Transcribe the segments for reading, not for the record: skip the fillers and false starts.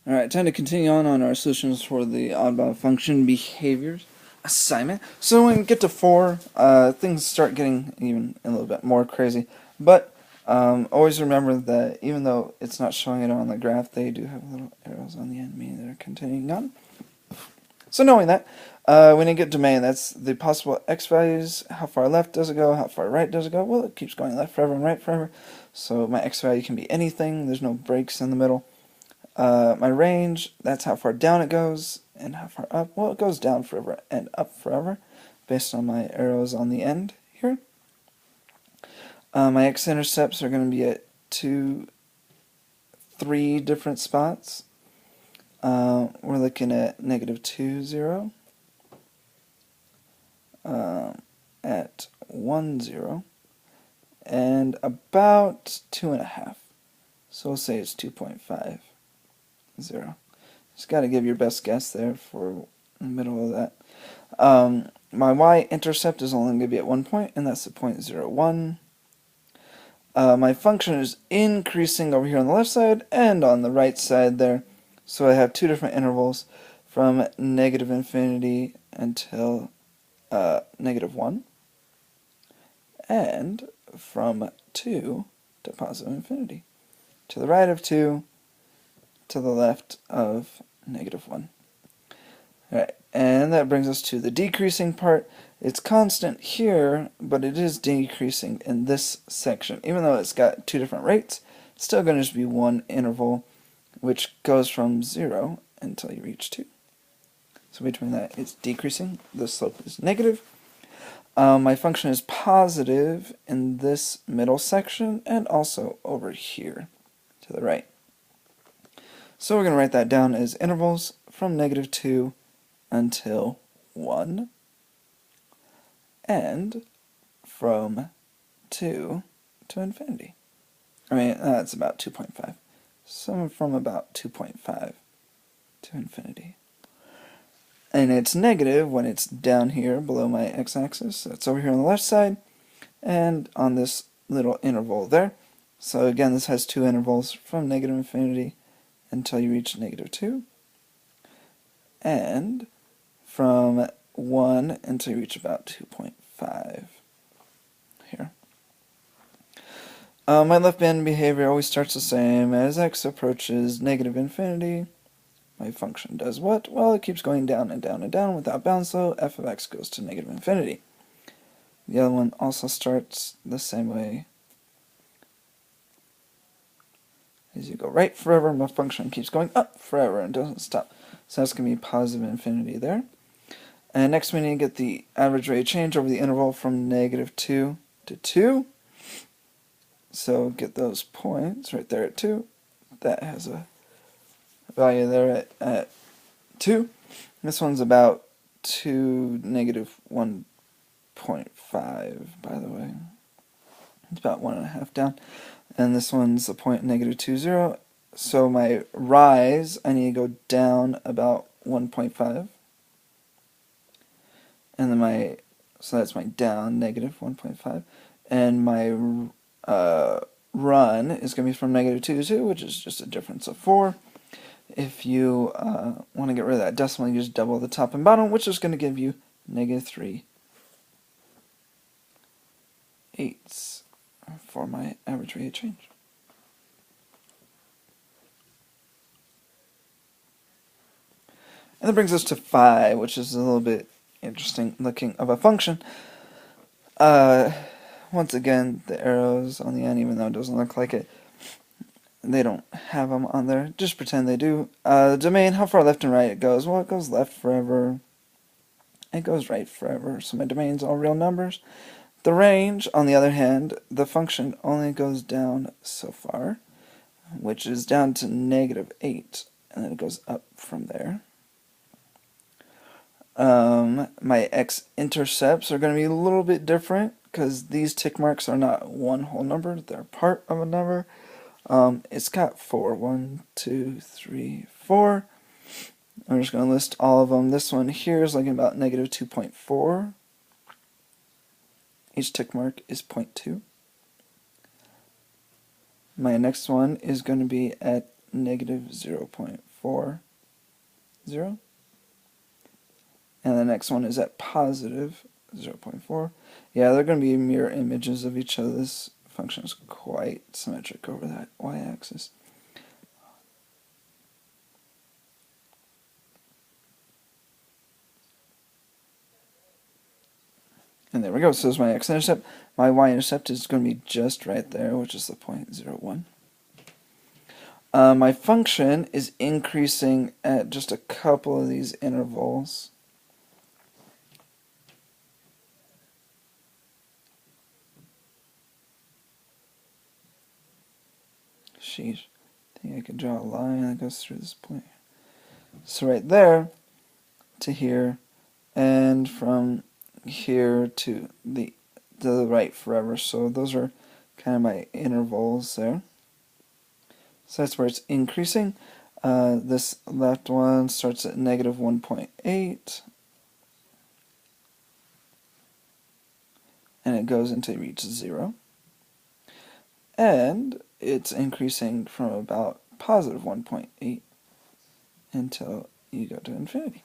Alright, time to continue on our solutions for the oddball function behaviors assignment. So when we get to 4, things start getting even a little bit more crazy. But always remember that even though it's not showing it on the graph, they do have little arrows on the end, meaning they're continuing on. So knowing that, when you get domain, that's the possible x values. How far left does it go? How far right does it go? Well, it keeps going left forever and right forever. So my x value can be anything. There's no breaks in the middle. My range, that's how far down it goes, and how far up. Well, it goes down forever and up forever, based on my arrows on the end here. My x-intercepts are going to be at 3 different spots. We're looking at -2, 0, at 1, 0, and about 2.5. So we'll say it's 2.5, 0. Just got to give your best guess there for the middle of that. My y-intercept is only going to be at 1 point, and that's the 0.01. My function is increasing over here on the left side and on the right side there. So I have 2 different intervals from -infinity until -1, and from 2 to +infinity. To the right of 2, to the left of -1. Alright, and that brings us to the decreasing part. It's constant here, but it is decreasing in this section. Even though it's got 2 different rates, it's still going to just be 1 interval, which goes from 0 until you reach 2. So between that, it's decreasing. The slope is negative. My function is positive in this middle section, and also over here to the right. So we're going to write that down as intervals from -2 until 1, and from 2 to infinity. I mean, that's about 2.5. So from about 2.5 to infinity. And it's negative when it's down here below my x-axis. That's over here on the left side, and on this little interval there. So again, this has 2 intervals from -infinity until you reach -2, and from 1 until you reach about 2.5 here. My left-hand behavior always starts the same. As x approaches -infinity, my function does what? Well, it keeps going down and down and down without bounds, so f of x goes to -infinity. The other one also starts the same way. As you go right forever, my function keeps going up forever and doesn't stop. So that's going to be +infinity there. And next we need to get the average rate of change over the interval from -2 to 2. So get those points right there at 2. That has a value there at 2. This one's about -1.5, by the way. It's about 1.5 down. And this one's a point -2, 0. So my rise, I need to go down about 1.5. And then so that's my down, -1.5. And my run is going to be from -2 to 2, which is just a difference of 4. If you want to get rid of that decimal, you just double the top and bottom, which is going to give you -3/8 for my average rate of change. And that brings us to 5, which is a little bit interesting looking of a function. Once again, the arrows on the end, even though it doesn't look like it, they don't have them on there. Just pretend they do. The domain, how far left and right it goes? Well, it goes left forever. It goes right forever. So my domain's all real numbers. The range, on the other hand, the function only goes down so far, which is down to -8, and then it goes up from there. My x-intercepts are going to be a little bit different, because these tick marks are not one whole number, they're part of a number. It's got 4. 1, 2, 3, 4. I'm just going to list all of them. This one here is looking about -2.4. Each tick mark is 0.2. My next one is going to be at -0.5. 0.4, 0. And the next one is at positive 0.4. Yeah, they're going to be mirror images of each other. This function is quite symmetric over that y-axis. And there we go. So there's my x-intercept. My y-intercept is going to be just right there, which is the 0.01. My function is increasing at just a couple of these intervals. Sheesh. I think I could draw a line that goes through this point. So right there to here, and from here to the right forever. So those are kind of my intervals there. So that's where it's increasing. This left one starts at negative 1.8. And it goes until it reaches 0. And it's increasing from about positive 1.8 until you go to infinity.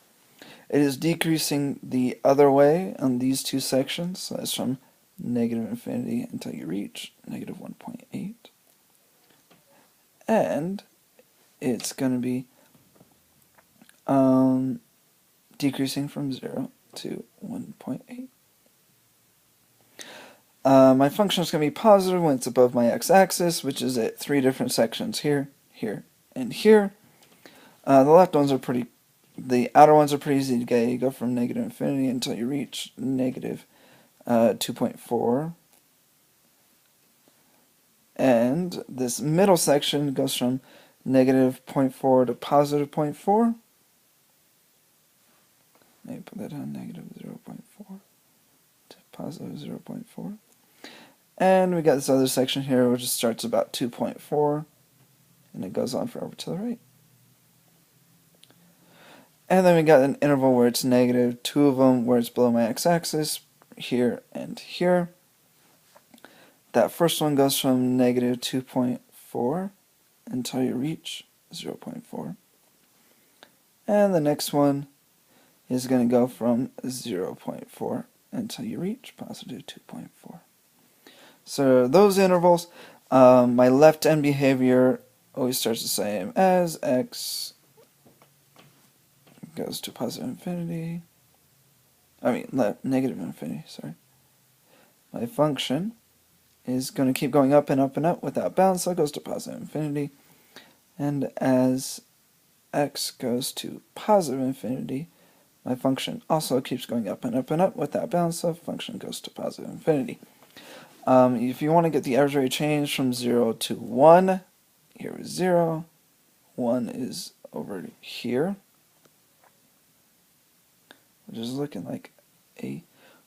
It is decreasing the other way on these two sections, so that's from negative infinity until you reach negative 1.8. And it's going to be decreasing from 0 to 1.8. My function is going to be positive when it's above my x-axis, which is at 3 different sections here, here, and here. The left ones are the outer ones are pretty easy to get. You go from negative infinity until you reach negative 2.4. And this middle section goes from negative 0.4 to positive 0.4. Maybe put that on negative 0.4 to positive 0.4. And we got this other section here which starts about 2.4 and it goes on forever to the right. And then we got an interval where it's negative, 2 of them where it's below my x-axis, here and here. That first one goes from negative 2.4 until you reach 0.4. And the next one is going to go from 0.4 until you reach positive 2.4. So those intervals, my left end behavior always starts the same as x goes to positive infinity. Negative infinity, sorry. My function is going to keep going up and up and up without bounds, so it goes to positive infinity. And as x goes to positive infinity, my function also keeps going up and up and up without bounds, so the function goes to positive infinity. If you want to get the arbitrary change from 0 to 1, here is 0, 1 is over here, which is looking like a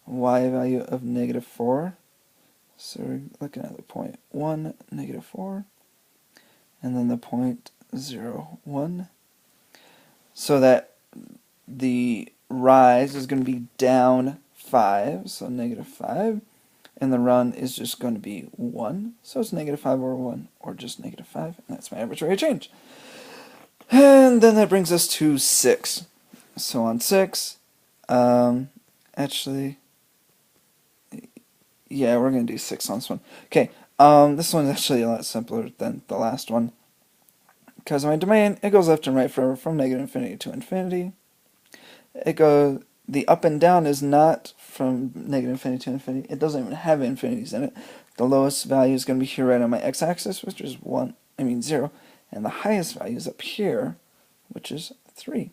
y value of negative 4. So we're looking at the point 1, negative 4, and then the point 0, 1. So that the rise is going to be down 5, so negative 5, and the run is just going to be 1, so it's negative 5 over 1, or just negative 5, and that's my arbitrary change. And then that brings us to 6. So on 6, actually, yeah, we're going to do 6 on this one. Okay, this one's actually a lot simpler than the last one. Because my domain, it goes left and right forever from negative infinity to infinity. The up and down is not from negative infinity to infinity. It doesn't even have infinities in it. The lowest value is going to be here right on my x-axis, which is 0. And the highest value is up here, which is 3.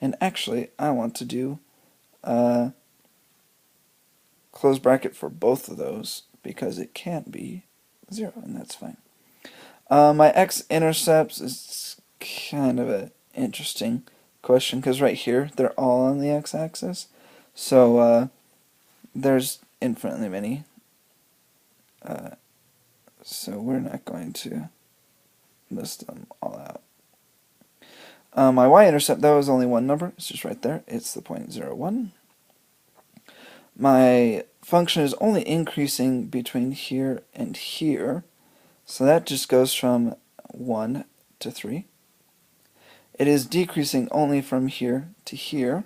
And actually, I want to do close bracket for both of those because it can't be 0, and that's fine. My x-intercepts is kind of an interesting question because right here they're all on the x-axis, so there's infinitely many. So we're not going to list them all out. My y-intercept, that was only one number. It's just right there. It's the 0.01. My function is only increasing between here and here, so that just goes from 1 to 3. It is decreasing only from here to here,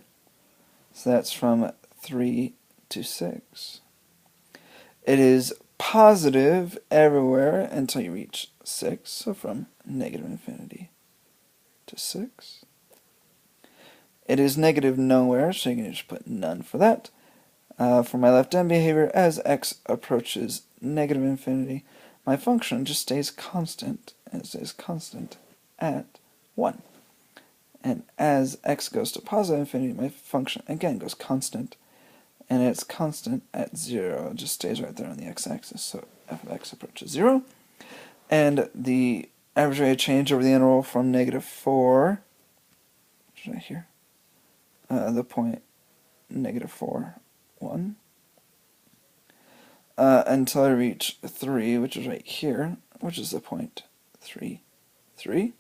so that's from 3 to 6. It is positive everywhere until you reach 6, so from negative infinity to 6. It is negative nowhere, so you can just put none for that. For my left-hand behavior, as x approaches negative infinity, my function just stays constant, and it stays constant at 1. And as x goes to positive infinity, my function again goes constant, and it's constant at 0. It just stays right there on the x-axis, so f of x approaches 0. And the average rate of change over the interval from negative 4, which is right here, the point negative 4, 1, until I reach 3, which is right here, which is the point 3, 3.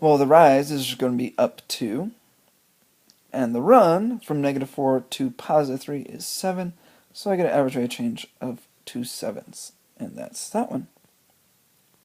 Well, the rise is going to be up 2, and the run from negative 4 to positive 3 is 7, so I get an average rate of change of 2/7, and that's that one.